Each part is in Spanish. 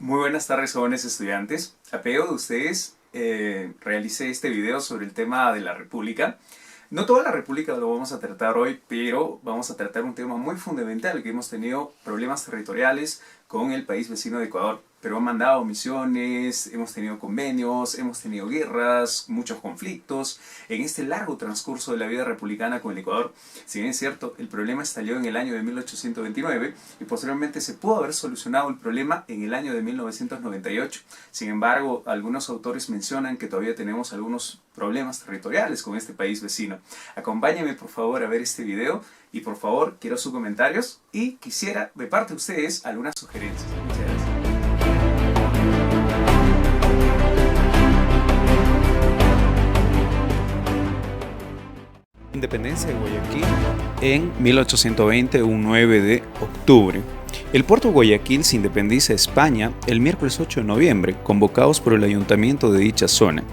Muy buenas tardes, jóvenes estudiantes. A pedido de ustedes, realicé este video sobre el tema de la República. No toda la República lo vamos a tratar hoy, pero vamos a tratar un tema muy fundamental, que hemos tenido problemas territoriales con el país vecino de Ecuador. Pero han mandado misiones, hemos tenido convenios, hemos tenido guerras, muchos conflictos en este largo transcurso de la vida republicana con el Ecuador. Si bien es cierto, el problema estalló en el año de 1829 y posteriormente se pudo haber solucionado el problema en el año de 1998. Sin embargo, algunos autores mencionan que todavía tenemos algunos problemas territoriales con este país vecino. Acompáñenme por favor a ver este video y por favor quiero sus comentarios y quisiera de parte de ustedes algunas sugerencias. Muchas gracias. Independencia de Guayaquil en 1820, un 9 de octubre. El puerto de Guayaquil se independiza de España el miércoles 8 de noviembre, convocados por el ayuntamiento de dicha zona.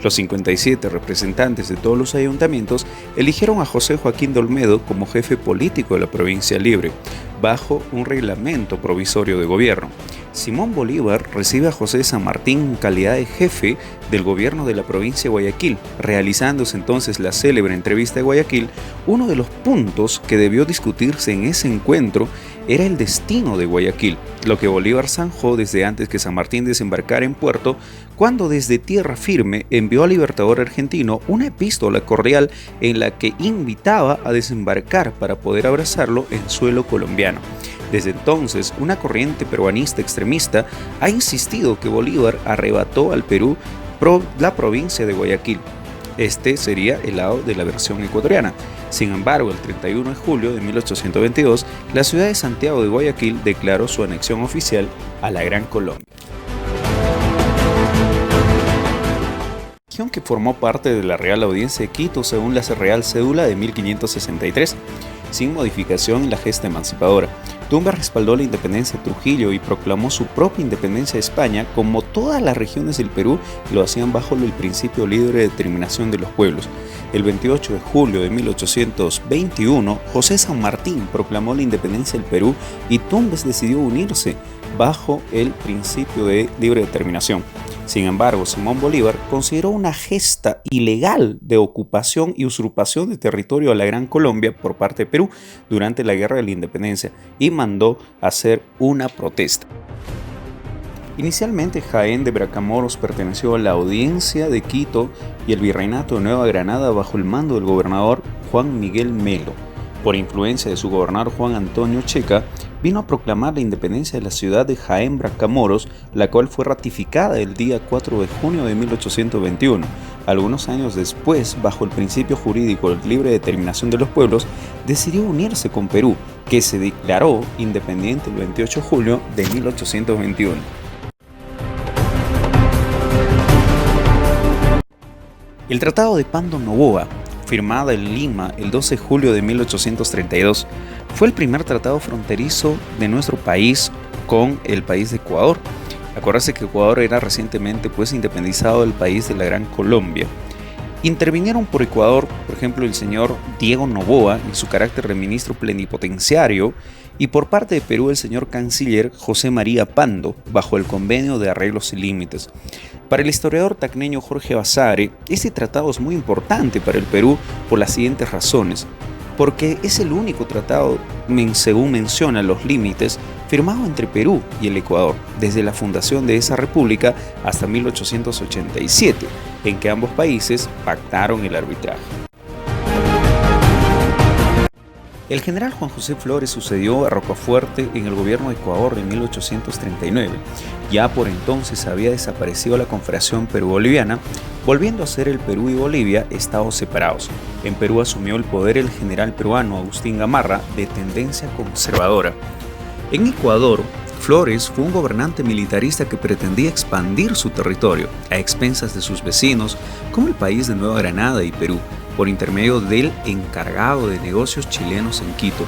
Los 57 representantes de todos los ayuntamientos eligieron a José Joaquín de Olmedo como jefe político de la provincia libre, bajo un reglamento provisorio de gobierno. Simón Bolívar recibe a José de San Martín en calidad de jefe del gobierno de la provincia de Guayaquil. Realizándose entonces la célebre entrevista de Guayaquil, uno de los puntos que debió discutirse en ese encuentro era el destino de Guayaquil, lo que Bolívar zanjó desde antes que San Martín desembarcara en puerto, cuando desde tierra firme envió al libertador argentino una epístola cordial en la que invitaba a desembarcar para poder abrazarlo en suelo colombiano. Desde entonces, una corriente peruanista extremista ha insistido que Bolívar arrebató al Perú la provincia de Guayaquil. Este sería el lado de la versión ecuatoriana. Sin embargo, el 31 de julio de 1822, la ciudad de Santiago de Guayaquil declaró su anexión oficial a la Gran Colombia, región que formó parte de la Real Audiencia de Quito según la Real Cédula de 1563, sin modificación en la gesta emancipadora. Tumbes respaldó la independencia de Trujillo y proclamó su propia independencia de España, como todas las regiones del Perú lo hacían bajo el principio libre de determinación de los pueblos. El 28 de julio de 1821, José San Martín proclamó la independencia del Perú y Tumbes decidió unirse bajo el principio de libre determinación. Sin embargo, Simón Bolívar consideró una gesta ilegal de ocupación y usurpación de territorio a la Gran Colombia por parte de Perú durante la Guerra de la Independencia y mandó hacer una protesta. Inicialmente, Jaén de Bracamoros perteneció a la Audiencia de Quito y el Virreinato de Nueva Granada bajo el mando del gobernador Juan Miguel Melo. Por influencia de su gobernador Juan Antonio Checa, vino a proclamar la independencia de la ciudad de Jaén Bracamoros, la cual fue ratificada el día 4 de junio de 1821. Algunos años después, bajo el principio jurídico de libre determinación de los pueblos, decidió unirse con Perú, que se declaró independiente el 28 de julio de 1821. El Tratado de Pando Noboa, firmada en Lima el 12 de julio de 1832, fue el primer tratado fronterizo de nuestro país con el país de Ecuador. Acuérdense que Ecuador era recientemente independizado del país de la Gran Colombia. Intervinieron por Ecuador, por ejemplo, el señor Diego Noboa en su carácter de ministro plenipotenciario, y por parte de Perú el señor canciller José María Pando, bajo el Convenio de Arreglos y Límites. Para el historiador tacneño Jorge Basadre, este tratado es muy importante para el Perú por las siguientes razones. Porque es el único tratado, según menciona los límites, firmado entre Perú y el Ecuador, desde la fundación de esa república hasta 1887, en que ambos países pactaron el arbitraje. El general Juan José Flores sucedió a Rocafuerte en el gobierno de Ecuador en 1839. Ya por entonces había desaparecido la Confederación Perú-Boliviana, volviendo a ser el Perú y Bolivia estados separados. En Perú asumió el poder el general peruano Agustín Gamarra, de tendencia conservadora. En Ecuador, Flores fue un gobernante militarista que pretendía expandir su territorio a expensas de sus vecinos, como el país de Nueva Granada y Perú, por intermedio del encargado de negocios chilenos en Quito.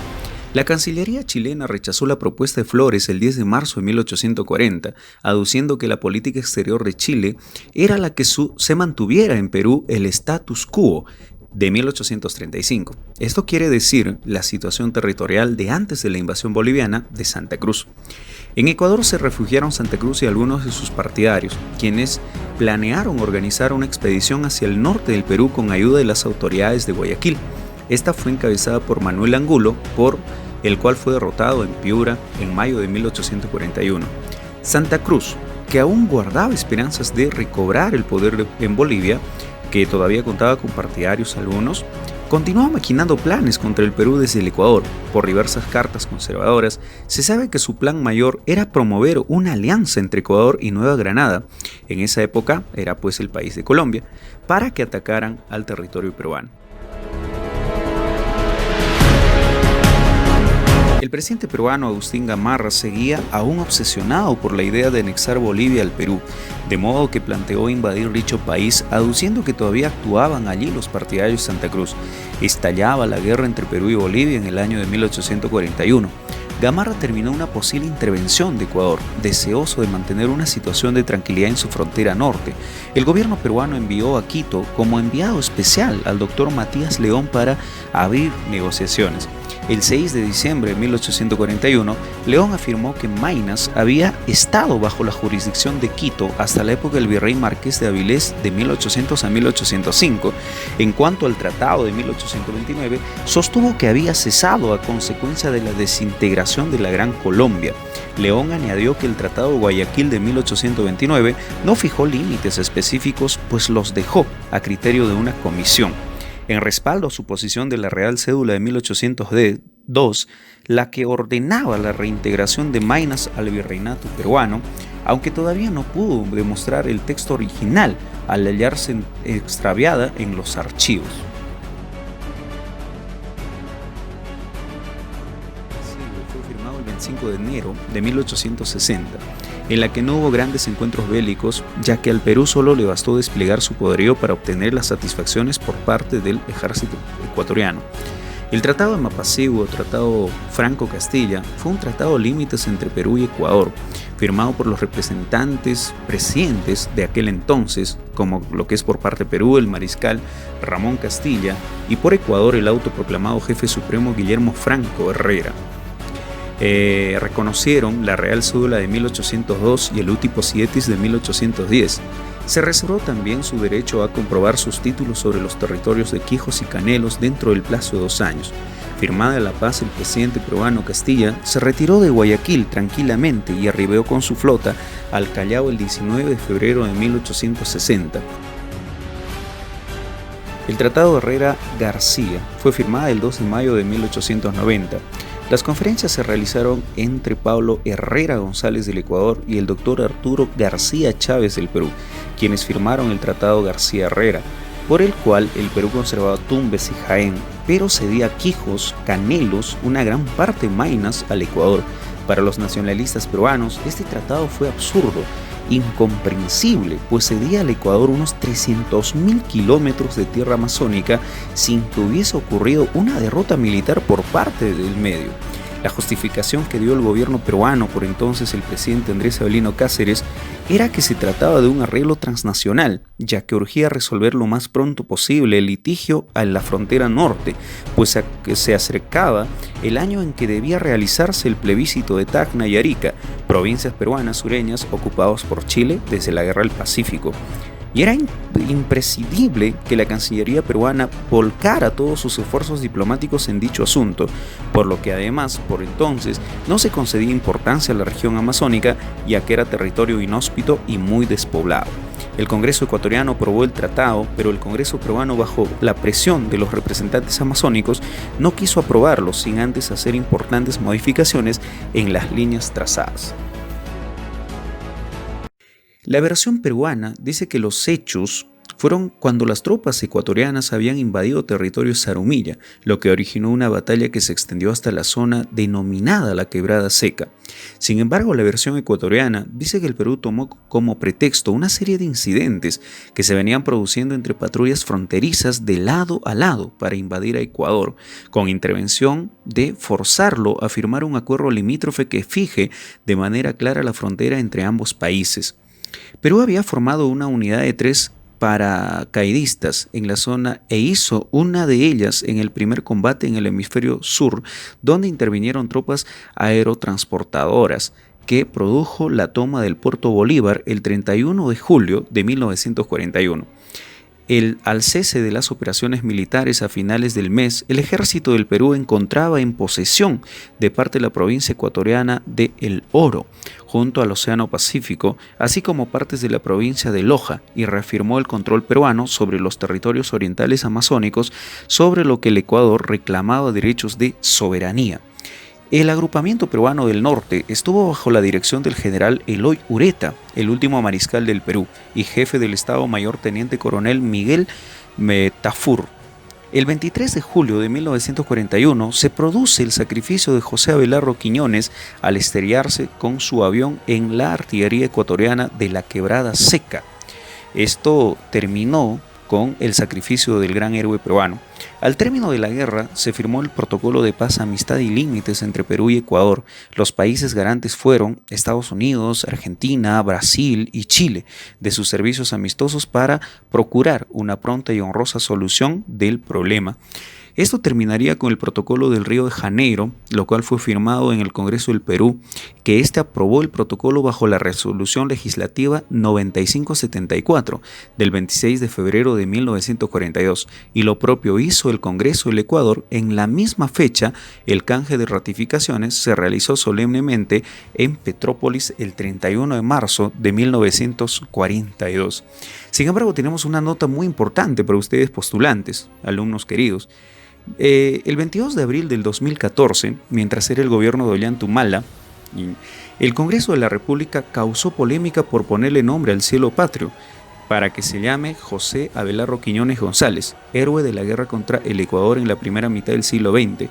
La Cancillería chilena rechazó la propuesta de Flores el 10 de marzo de 1840, aduciendo que la política exterior de Chile era la que se mantuviera en Perú el status quo de 1835. Esto quiere decir la situación territorial de antes de la invasión boliviana de Santa Cruz. En Ecuador se refugiaron Santa Cruz y algunos de sus partidarios, quienes planearon organizar una expedición hacia el norte del Perú con ayuda de las autoridades de Guayaquil. Esta fue encabezada por Manuel Angulo, por el cual fue derrotado en Piura en mayo de 1841. Santa Cruz, que aún guardaba esperanzas de recobrar el poder en Bolivia, que todavía contaba con partidarios algunos, continuaba maquinando planes contra el Perú desde el Ecuador. Por diversas cartas conservadoras, se sabe que su plan mayor era promover una alianza entre Ecuador y Nueva Granada, en esa época era pues el país de Colombia, para que atacaran al territorio peruano. El presidente peruano Agustín Gamarra seguía aún obsesionado por la idea de anexar Bolivia al Perú, de modo que planteó invadir dicho país, aduciendo que todavía actuaban allí los partidarios de Santa Cruz. Estallaba la guerra entre Perú y Bolivia en el año de 1841. Gamarra terminó una posible intervención de Ecuador, deseoso de mantener una situación de tranquilidad en su frontera norte. El gobierno peruano envió a Quito como enviado especial al doctor Matías León para abrir negociaciones. El 6 de diciembre de 1841, León afirmó que Maynas había estado bajo la jurisdicción de Quito hasta la época del virrey Marqués de Avilés de 1800 a 1805. En cuanto al tratado de 1829, sostuvo que había cesado a consecuencia de la desintegración de la Gran Colombia. León añadió que el Tratado de Guayaquil de 1829 no fijó límites específicos, pues los dejó a criterio de una comisión. En respaldo a su posición de la Real Cédula de 1802, la que ordenaba la reintegración de Maynas al virreinato peruano, aunque todavía no pudo demostrar el texto original al hallarse extraviada en los archivos. Fue firmado el 25 de enero de 1860. En la que no hubo grandes encuentros bélicos, ya que al Perú solo le bastó desplegar su poderío para obtener las satisfacciones por parte del ejército ecuatoriano. El Tratado de Mapazigua, o Tratado Franco-Castilla, fue un tratado de límites entre Perú y Ecuador, firmado por los representantes presidentes de aquel entonces, como lo que es por parte de Perú el mariscal Ramón Castilla y por Ecuador el autoproclamado jefe supremo Guillermo Franco Herrera. Reconocieron la Real Cédula de 1802 y el Uti Possidetis de 1810. Se reservó también su derecho a comprobar sus títulos sobre los territorios de Quijos y Canelos dentro del plazo de 2 años. Firmada la paz, el presidente peruano Castilla se retiró de Guayaquil tranquilamente y arribó con su flota al Callao el 19 de febrero de 1860. El Tratado Herrera-García fue firmado el 2 de mayo de 1890. Las conferencias se realizaron entre Pablo Herrera González del Ecuador y el doctor Arturo García Chávez del Perú, quienes firmaron el Tratado García-Herrera, por el cual el Perú conservaba Tumbes y Jaén, pero cedía Quijos, Canelos, una gran parte de Maynas al Ecuador. Para los nacionalistas peruanos, este tratado fue absurdo, incomprensible, pues cedía al Ecuador unos 300.000 kilómetros de tierra amazónica sin que hubiese ocurrido una derrota militar por parte del medio. La justificación que dio el gobierno peruano, por entonces el presidente Andrés Avelino Cáceres, era que se trataba de un arreglo transnacional, ya que urgía resolver lo más pronto posible el litigio en la frontera norte, pues se acercaba el año en que debía realizarse el plebiscito de Tacna y Arica, provincias peruanas sureñas ocupadas por Chile desde la Guerra del Pacífico. Y era imprescindible que la Cancillería peruana volcara todos sus esfuerzos diplomáticos en dicho asunto, por lo que además, por entonces, no se concedía importancia a la región amazónica, ya que era territorio inhóspito y muy despoblado. El Congreso ecuatoriano aprobó el tratado, pero el Congreso peruano, bajo la presión de los representantes amazónicos, no quiso aprobarlo sin antes hacer importantes modificaciones en las líneas trazadas. La versión peruana dice que los hechos fueron cuando las tropas ecuatorianas habían invadido territorio Zarumilla, lo que originó una batalla que se extendió hasta la zona denominada la Quebrada Seca. Sin embargo, la versión ecuatoriana dice que el Perú tomó como pretexto una serie de incidentes que se venían produciendo entre patrullas fronterizas de lado a lado para invadir a Ecuador, con intervención de forzarlo a firmar un acuerdo limítrofe que fije de manera clara la frontera entre ambos países. Perú había formado una unidad de 3 paracaidistas en la zona e hizo una de ellas en el primer combate en el hemisferio sur, donde intervinieron tropas aerotransportadoras. que produjo la toma del Puerto Bolívar el 31 de julio de 1941. Al cese de las operaciones militares a finales del mes, el ejército del Perú encontraba en posesión de parte de la provincia ecuatoriana de El Oro, junto al Océano Pacífico, así como partes de la provincia de Loja, y reafirmó el control peruano sobre los territorios orientales amazónicos, sobre lo que el Ecuador reclamaba derechos de soberanía. El agrupamiento peruano del norte estuvo bajo la dirección del general Eloy Ureta, el último mariscal del Perú, y jefe del Estado Mayor Teniente Coronel Miguel Metafur. El 23 de julio de 1941 se produce el sacrificio de José Abelardo Quiñones al estrellarse con su avión en la artillería ecuatoriana de la Quebrada Seca. Esto terminó con el sacrificio del gran héroe peruano. Al término de la guerra se firmó el Protocolo de Paz, Amistad y Límites entre Perú y Ecuador. Los países garantes fueron Estados Unidos, Argentina, Brasil y Chile, de sus servicios amistosos para procurar una pronta y honrosa solución del problema. Esto terminaría con el Protocolo del Río de Janeiro, lo cual fue firmado en el Congreso del Perú, que éste aprobó el protocolo bajo la Resolución Legislativa 9574 del 26 de febrero de 1942, y lo propio hizo el Congreso del Ecuador. En la misma fecha, el canje de ratificaciones se realizó solemnemente en Petrópolis el 31 de marzo de 1942. Sin embargo, tenemos una nota muy importante para ustedes postulantes, alumnos queridos. El 22 de abril del 2014, mientras era el gobierno de Ollanta Humala, el Congreso de la República causó polémica por ponerle nombre al cielo patrio, para que se llame José Abelardo Quiñones González, héroe de la guerra contra el Ecuador en la primera mitad del siglo XX.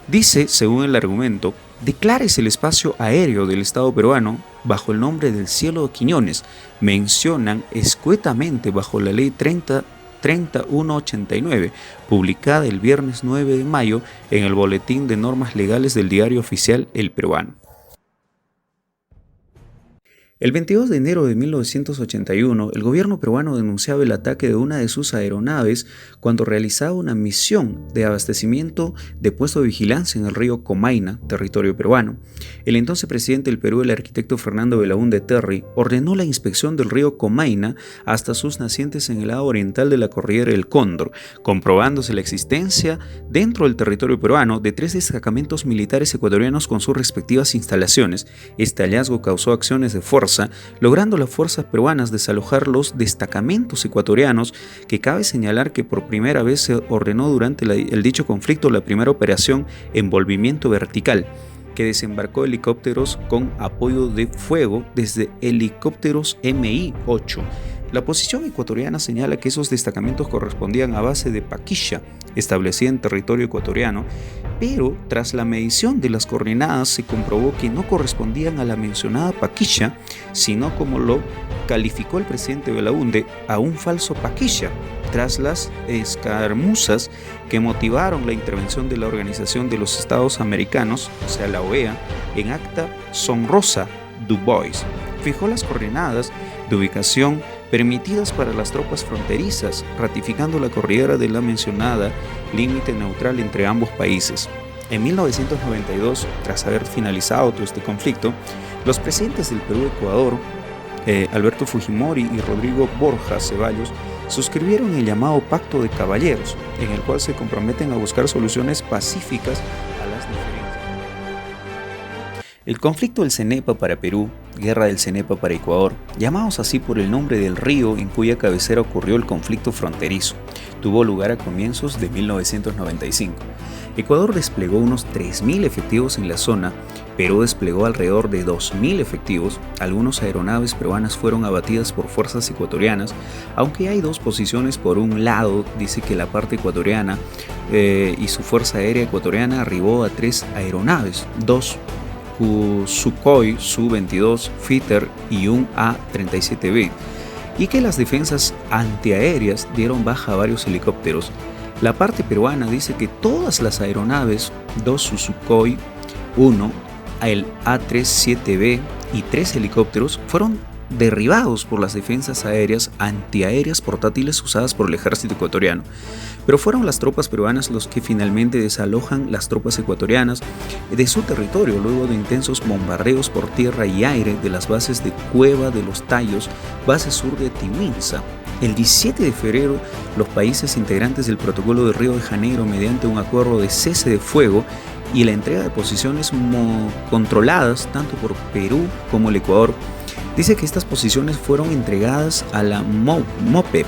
Dice, según el argumento, declárese el espacio aéreo del Estado peruano bajo el nombre del cielo de Quiñones. Mencionan escuetamente bajo la ley 3189, publicada el viernes 9 de mayo en el Boletín de Normas Legales del Diario Oficial El Peruano. El 22 de enero de 1981, el gobierno peruano denunciaba el ataque de una de sus aeronaves cuando realizaba una misión de abastecimiento de puesto de vigilancia en el río Comaina, territorio peruano. El entonces presidente del Perú, el arquitecto Fernando Belaúnde Terry, ordenó la inspección del río Comaina hasta sus nacientes en el lado oriental de la cordillera del Cóndor, comprobándose la existencia dentro del territorio peruano de 3 destacamentos militares ecuatorianos con sus respectivas instalaciones. Este hallazgo causó acciones de fuerza, logrando las fuerzas peruanas desalojar los destacamentos ecuatorianos, que cabe señalar que por primera vez se ordenó durante el dicho conflicto la primera operación Envolvimiento Vertical, que desembarcó helicópteros con apoyo de fuego desde helicópteros Mi-8. La posición ecuatoriana señala que esos destacamentos correspondían a base de Paquilla, establecida en territorio ecuatoriano, pero tras la medición de las coordenadas se comprobó que no correspondían a la mencionada Paquilla, sino, como lo calificó el presidente Belaúnde, a un falso Paquilla, tras las escaramuzas que motivaron la intervención de la Organización de los Estados Americanos, o sea la OEA, en Acta Sonrosa Du Bois. Fijó las coordenadas de ubicación permitidas para las tropas fronterizas, ratificando la cordillera de la mencionada límite neutral entre ambos países. En 1992, tras haber finalizado todo este conflicto, los presidentes del Perú y Ecuador, Alberto Fujimori y Rodrigo Borja Ceballos, suscribieron el llamado Pacto de Caballeros, en el cual se comprometen a buscar soluciones pacíficas a las diferencias. El conflicto del Cenepa para Perú, Guerra del Cenepa para Ecuador, llamados así por el nombre del río en cuya cabecera ocurrió el conflicto fronterizo, tuvo lugar a comienzos de 1995. Ecuador desplegó unos 3.000 efectivos en la zona, Perú desplegó alrededor de 2.000 efectivos, algunas aeronaves peruanas fueron abatidas por fuerzas ecuatorianas, aunque hay dos posiciones. Por un lado, dice que la parte ecuatoriana y su fuerza aérea ecuatoriana arribó a 3 aeronaves, 2 Sukhoi Su-22 Fighter y un A-37B, y que las defensas antiaéreas dieron baja a varios helicópteros. La parte peruana dice que todas las aeronaves, 2 Sukhoi 1, el A-37B y 3 helicópteros fueron derribados por las defensas aéreas antiaéreas portátiles usadas por el ejército ecuatoriano. Pero fueron las tropas peruanas los que finalmente desalojan las tropas ecuatorianas de su territorio luego de intensos bombardeos por tierra y aire de las bases de Cueva de los Tallos, base sur de Tiwinsa. El 17 de febrero, los países integrantes del Protocolo de Río de Janeiro, mediante un acuerdo de cese de fuego y la entrega de posiciones controladas tanto por Perú como el Ecuador, dice que estas posiciones fueron entregadas a la MOPEP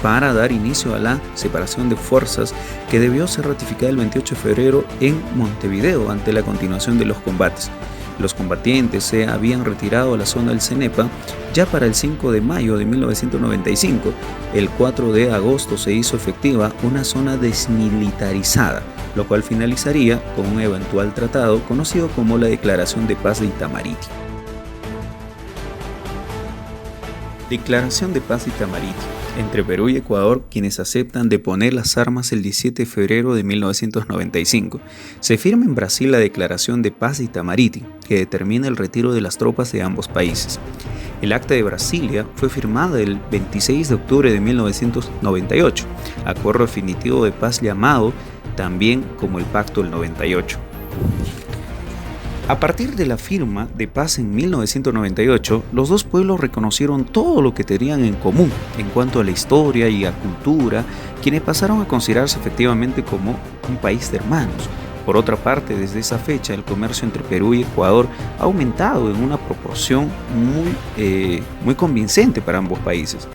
para dar inicio a la separación de fuerzas que debió ser ratificada el 28 de febrero en Montevideo ante la continuación de los combates. Los combatientes se habían retirado a la zona del Cenepa ya para el 5 de mayo de 1995. El 4 de agosto se hizo efectiva una zona desmilitarizada, lo cual finalizaría con un eventual tratado conocido como la Declaración de Paz de Itamarity. Declaración de Paz de Itamarity entre Perú y Ecuador, quienes aceptan deponer las armas el 17 de febrero de 1995. Se firma en Brasil la Declaración de Paz de Itamarity, que determina el retiro de las tropas de ambos países. El Acta de Brasilia fue firmada el 26 de octubre de 1998, acuerdo definitivo de paz llamado también como el Pacto del 98. A partir de la firma de paz en 1998, los dos pueblos reconocieron todo lo que tenían en común en cuanto a la historia y a cultura, quienes pasaron a considerarse efectivamente como un país de hermanos. Por otra parte, desde esa fecha, el comercio entre Perú y Ecuador ha aumentado en una proporción muy convincente para ambos países.